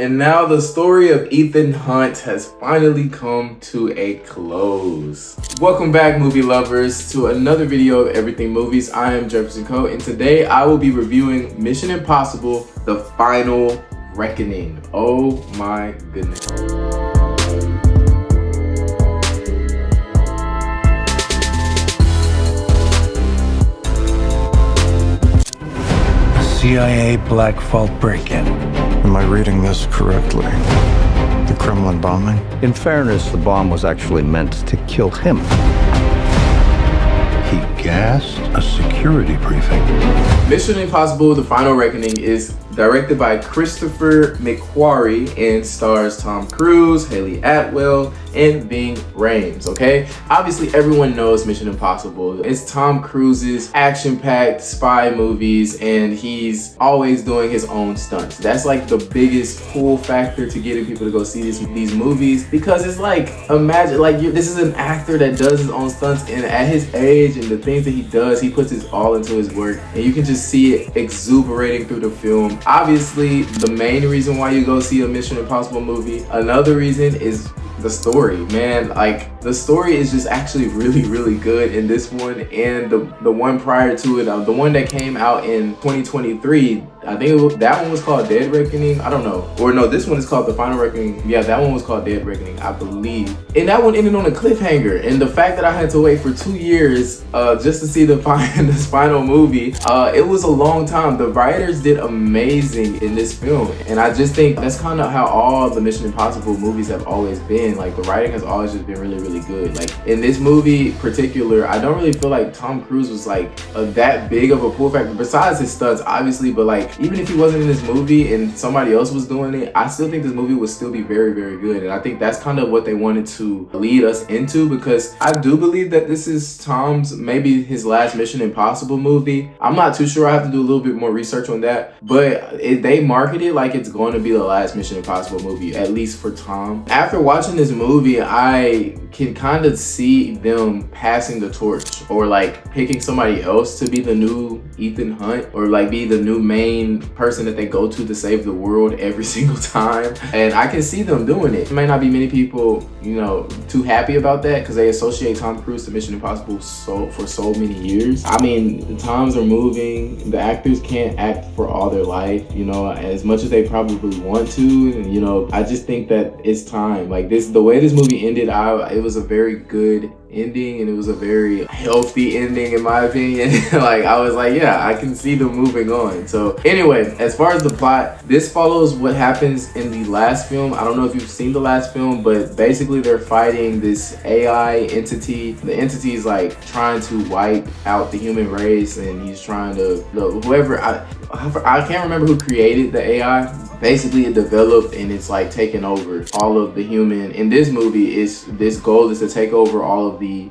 And now the story of Ethan Hunt has finally come to a close. Welcome back, movie lovers, to another video of Everything Movies. I am Jefferson Coe, and today I will be reviewing Mission Impossible: The Final Reckoning. Oh my goodness. CIA Black Vault break-in. Am I reading this correctly? The Kremlin bombing? In fairness, the bomb was actually meant to kill him. He gassed a security briefing. Mission Impossible: The Final Reckoning is directed by Christopher McQuarrie and stars Tom Cruise, Haley Atwell, and Ving Rhames, okay? Obviously, everyone knows Mission Impossible. It's Tom Cruise's action-packed spy movies, and he's always doing his own stunts. That's like the biggest pull factor to getting people to go see these movies, because it's like, imagine, like, this is an actor that does his own stunts, and at his age and the things that he does, he puts his all into his work, and you can just see it exuberating through the film. Obviously, the main reason why you go see a Mission Impossible movie, another reason is the story, man. Like, the story is just actually really good in this one, and the one prior to it, the one that came out in 2023, I think that one was called Dead Reckoning. I don't know. Or no, this one is called The Final Reckoning. Yeah, that one was called Dead Reckoning, I believe. And that one ended on a cliffhanger. And the fact that I had to wait for 2 years just to see this final movie, it was a long time. The writers did amazing in this film. And I just think that's kind of how all the Mission Impossible movies have always been. Like, the writing has always just been really good. Like, in this movie in particular, I don't really feel like Tom Cruise was like that big of a pull factor, besides his stunts, obviously. But like, even if he wasn't in this movie and somebody else was doing it, I still think this movie would still be very good. And I think that's kind of what they wanted to lead us into, because I do believe that this is Tom's, maybe his last Mission Impossible movie. I'm not too sure. I have to do a little bit more research on that, but they market it like it's going to be the last Mission Impossible movie, at least for Tom. After watching this movie, I can kind of see them passing the torch, or like picking somebody else to be the new Ethan Hunt, or like be the new main person that they go to save the world every single time. And I can see them doing it. It might not be many people, you know, too happy about that, because they associate Tom Cruise to Mission Impossible for so many years. I mean, the times are moving. The actors can't act for all their life, you know, as much as they probably want to. And, you know, I just think that it's time. Like, the way this movie ended, it was a very good ending, and it was a very healthy ending in my opinion. Like, I was like, yeah, I can see them moving on. So anyway, as far as the plot, this follows what happens in the last film. I don't know if you've seen the last film, but basically they're fighting this AI entity. The entity is like trying to wipe out the human race, and he's trying to, whoever, I can't remember who created the AI. Basically, it developed, and it's like taking over all of the human. In this movie, this goal is to take over all of the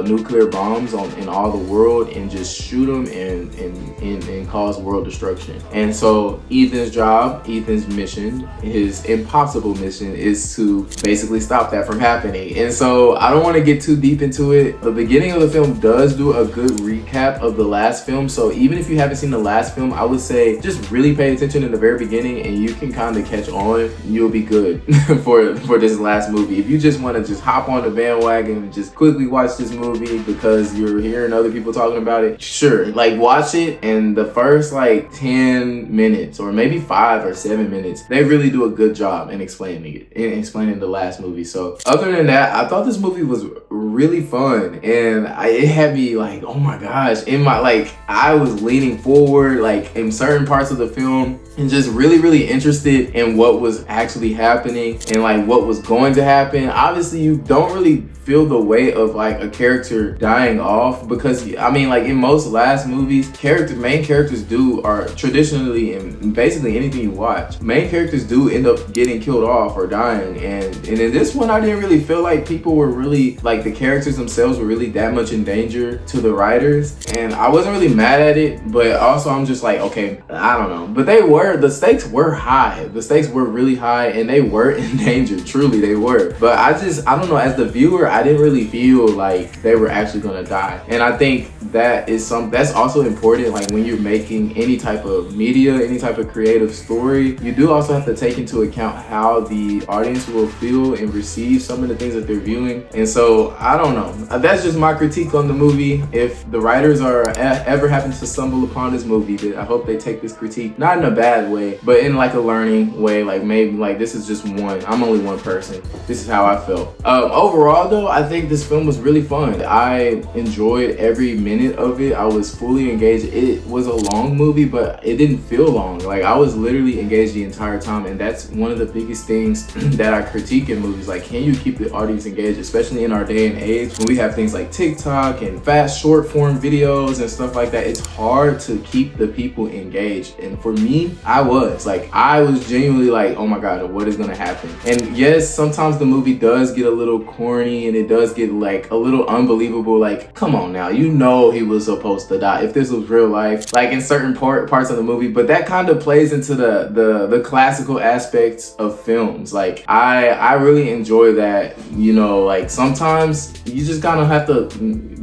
nuclear bombs in all the world, and just shoot them and cause world destruction. And so Ethan's mission, his impossible mission, is to basically stop that from happening. And so I don't want to get too deep into it. The beginning of the film does do a good recap of the last film. So even if you haven't seen the last film, I would say just really pay attention in the very beginning, and you can kind of catch on. You'll be good for this last movie. If you just want to just hop on the bandwagon and just quickly watch this movie because you're hearing other people talking about it, sure, like, watch it. And the first like 10 minutes, or maybe 5 or 7 minutes, they really do a good job in explaining the last movie. So other than that, I thought this movie was really fun, and it had me like, oh my gosh, I was leaning forward like in certain parts of the film, and just really interested in what was actually happening and like what was going to happen. Obviously, you don't really feel the weight of like a character dying off, because I mean, like, in most last movies, main characters are traditionally, in basically anything you watch, main characters do end up getting killed off or dying. And in this one, I didn't really feel like people were really, like, the characters themselves were really that much in danger to the writers, and I wasn't really mad at it. But also, I'm just like, okay, I don't know. But the stakes were high. The stakes were really high, and they were in danger. Truly, they were. But I don't know, as the viewer, I didn't really feel feel like they were actually gonna die. And I think that is that's also important. Like when you're making any type of media, any type of creative story, you do also have to take into account how the audience will feel and receive some of the things that they're viewing. And so I don't know, that's just my critique on the movie. If the writers are ever happen to stumble upon this movie, I hope they take this critique not in a bad way, but in like a learning way. Like maybe like this is just I'm only one person, this is how I felt. Overall though, I think this film was really fun. I enjoyed every minute of it. I was fully engaged. It was a long movie, but it didn't feel long. Like I was literally engaged the entire time, and that's one of the biggest things that I critique in movies. Like, can you keep the audience engaged, especially in our day and age when we have things like TikTok and fast short form videos and stuff like that? It's hard to keep the people engaged. And for me, I was genuinely like, oh my god, what is gonna happen? And yes, sometimes the movie does get a little corny and it does get like a little unbelievable. Like, come on now, you know he was supposed to die if this was real life, like in certain parts of the movie. But that kind of plays into the classical aspects of films. Like I really enjoy that, you know, like sometimes you just kind of have to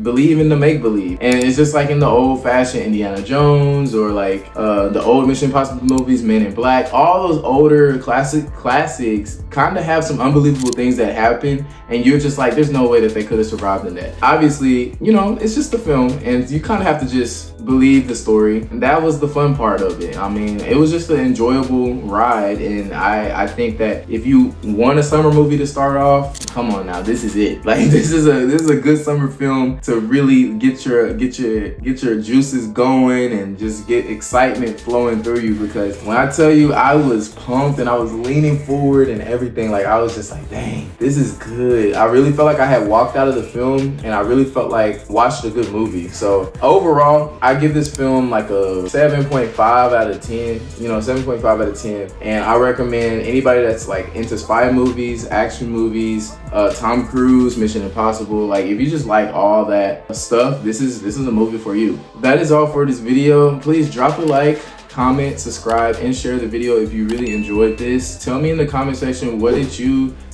believe in the make-believe. And it's just like in the old-fashioned Indiana Jones, or like the old Mission Impossible movies, Men in Black, all those older classics kind of have some unbelievable things that happen, and you're just like, there's no way that they could have survived in that. Obviously, you know, it's just a film, and you kind of have to just believe the story, and that was the fun part of it. I mean, it was just an enjoyable ride, and I think that if you want a summer movie to start off, come on now, this is it. Like this is a good summer film to really get your juices going and just get excitement flowing through you. Because when I tell you, I was pumped and I was leaning forward and everything, like I was just like, dang, this is good. I really felt like I had walked out of the film, and I really felt like watched a good movie. So overall, I give this film like a 7.5 out of 10, you know, 7.5 out of 10. And I recommend anybody that's like into spy movies, action movies, Tom Cruise, Mission Impossible, like if you just like all that stuff, this is a movie for you. That is all for this video. Please drop a like, comment, subscribe, and share the video if you really enjoyed this. Tell me in the comment section,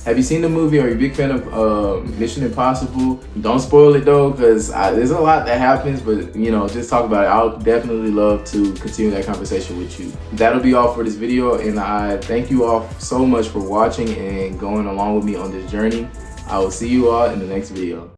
have you seen the movie? Are you a big fan of Mission Impossible? Don't spoil it though, because there's a lot that happens, but you know, just talk about it. I'll definitely love to continue that conversation with you. That'll be all for this video, and I thank you all so much for watching and going along with me on this journey. I will see you all in the next video.